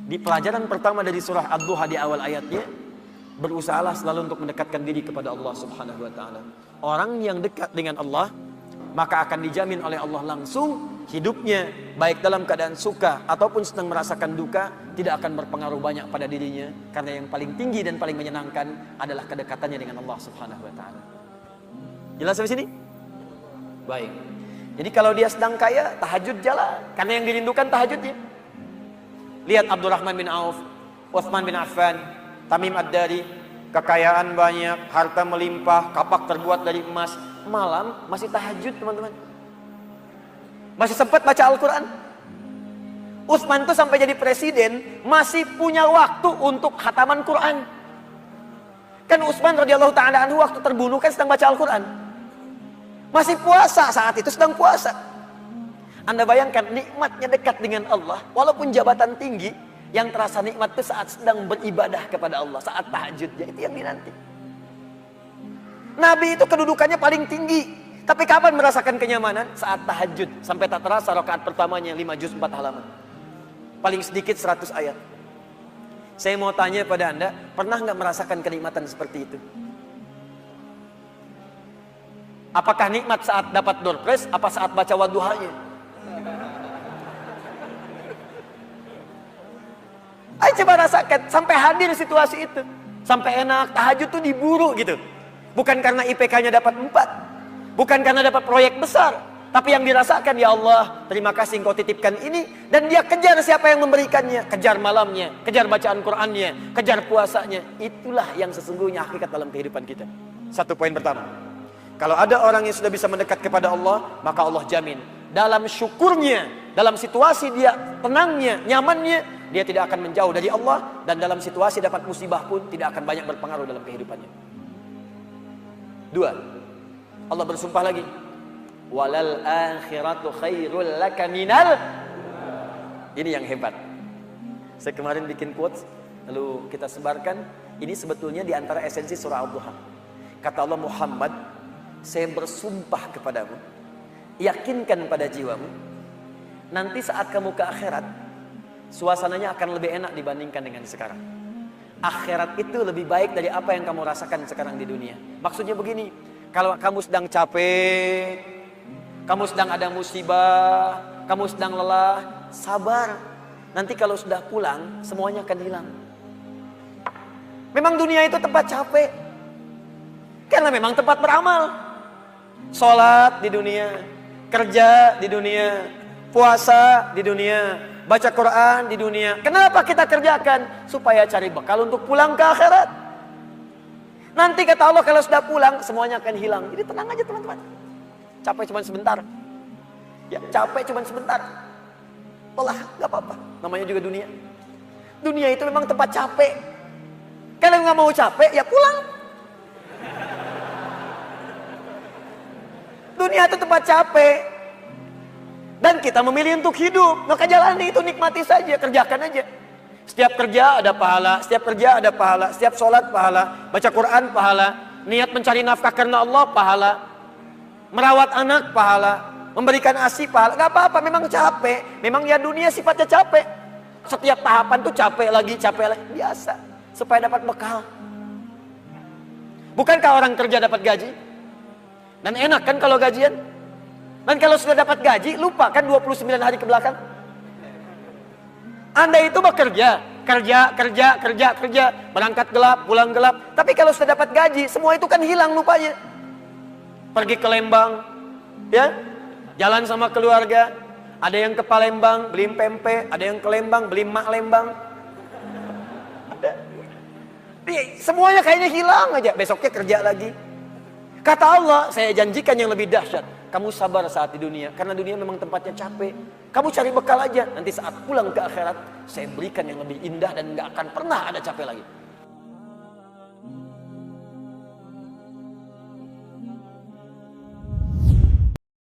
Di pelajaran pertama dari surah Ad-Duha di awal ayatnya, berusahalah selalu untuk mendekatkan diri kepada Allah Subhanahu wa taala. Orang yang dekat dengan Allah, maka akan dijamin oleh Allah langsung hidupnya, baik dalam keadaan suka ataupun sedang merasakan duka, tidak akan berpengaruh banyak pada dirinya, karena yang paling tinggi dan paling menyenangkan adalah kedekatannya dengan Allah Subhanahu wa taala. Jelas sampai sini? Baik. Jadi kalau dia sedang kaya, tahajud jalan, karena yang dirindukan tahajudnya. Lihat Abdurrahman bin Auf, Utsman bin Affan, Tamim Ad-Dari, kekayaan banyak, harta melimpah, kapak terbuat dari emas, malam masih tahajud, teman-teman. Masih sempat baca Al-Quran. Utsman tuh sampai jadi presiden masih punya waktu untuk khataman Quran. Kan Utsman radhiyallahu taala anhu waktu terbunuh kan sedang baca Al-Quran. Masih puasa saat itu, sedang puasa. Anda bayangkan nikmatnya dekat dengan Allah, walaupun jabatan tinggi, yang terasa nikmat itu saat sedang beribadah kepada Allah, saat tahajudnya, itu yang dinanti. Nabi itu kedudukannya paling tinggi, tapi kapan merasakan kenyamanan? Saat tahajud, sampai tak terasa rakaat pertamanya 5 juz 4 halaman. Paling sedikit 100 ayat. Saya mau tanya pada Anda, pernah nggak merasakan kenikmatan seperti itu? Apakah nikmat saat dapat door prize, apa saat baca wadduhanya? Ayo coba rasakan, sampai hadir situasi itu, sampai enak, tahajud tuh diburu gitu. Bukan karena IPK-nya dapat 4, bukan karena dapat proyek besar, tapi yang dirasakan, ya Allah, terima kasih Engkau titipkan ini, dan dia kejar siapa yang memberikannya, kejar malamnya, kejar bacaan Qur'annya, kejar puasanya. Itulah yang sesungguhnya hakikat dalam kehidupan kita. Satu poin pertama, kalau ada orang yang sudah bisa mendekat kepada Allah, maka Allah jamin dalam syukurnya, dalam situasi dia tenangnya, nyamannya, dia tidak akan menjauh dari Allah, dan dalam situasi dapat musibah pun tidak akan banyak berpengaruh dalam kehidupannya. 2. Allah bersumpah lagi, walal akhiratu khairul laka minal. Ini yang hebat. Saya kemarin bikin quotes, lalu kita sebarkan. Ini sebetulnya di antara esensi surah Ad-Duha. Kata Allah, Muhammad, saya bersumpah kepadamu, yakinkan pada jiwamu, nanti saat kamu ke akhirat, suasananya akan lebih enak dibandingkan dengan sekarang. Akhirat itu lebih baik dari apa yang kamu rasakan sekarang di dunia. Maksudnya begini, kalau kamu sedang capek, kamu sedang ada musibah, kamu sedang lelah, sabar. Nanti kalau sudah pulang, semuanya akan hilang. Memang dunia itu tempat capek, karena memang tempat beramal. Sholat di dunia, kerja di dunia, puasa di dunia, baca Quran di dunia. Kenapa kita kerjakan? Supaya cari bekal untuk pulang ke akhirat. Nanti kata Allah, kalau sudah pulang semuanya akan hilang. Jadi tenang aja teman-teman. Capek cuma sebentar. Ya, capek cuma sebentar. Lelah, gak apa-apa. Namanya juga dunia. Dunia itu memang tempat capek. Kalau nggak mau capek, ya pulang. Dunia itu tempat capek. Dan kita memilih untuk hidup, maka jalani itu, nikmati saja, kerjakan aja. Setiap kerja ada pahala, setiap kerja ada pahala, setiap sholat pahala, baca Quran pahala, niat mencari nafkah karena Allah pahala, merawat anak pahala, memberikan ASI pahala. Gak apa-apa, memang capek, memang ya dunia sifatnya capek. Setiap tahapan tuh capek lagi, biasa, supaya dapat bekal. Bukankah orang kerja dapat gaji? Dan enak kan kalau gajian? Dan kalau sudah dapat gaji, lupa kan 29 hari ke belakang? Anda itu bekerja, kerja, berangkat gelap, pulang gelap. Tapi kalau sudah dapat gaji, semua itu kan hilang lupanya. Pergi ke Lembang, ya, jalan sama keluarga. Ada yang ke Palembang, beli pempek. Ada yang ke Lembang, beli mak Lembang. Ada. Semuanya kayaknya hilang aja. Besoknya kerja lagi. Kata Allah, saya janjikan yang lebih dahsyat. Kamu sabar saat di dunia, karena dunia memang tempatnya capek. Kamu cari bekal aja, nanti saat pulang ke akhirat, saya berikan yang lebih indah dan gak akan pernah ada capek lagi.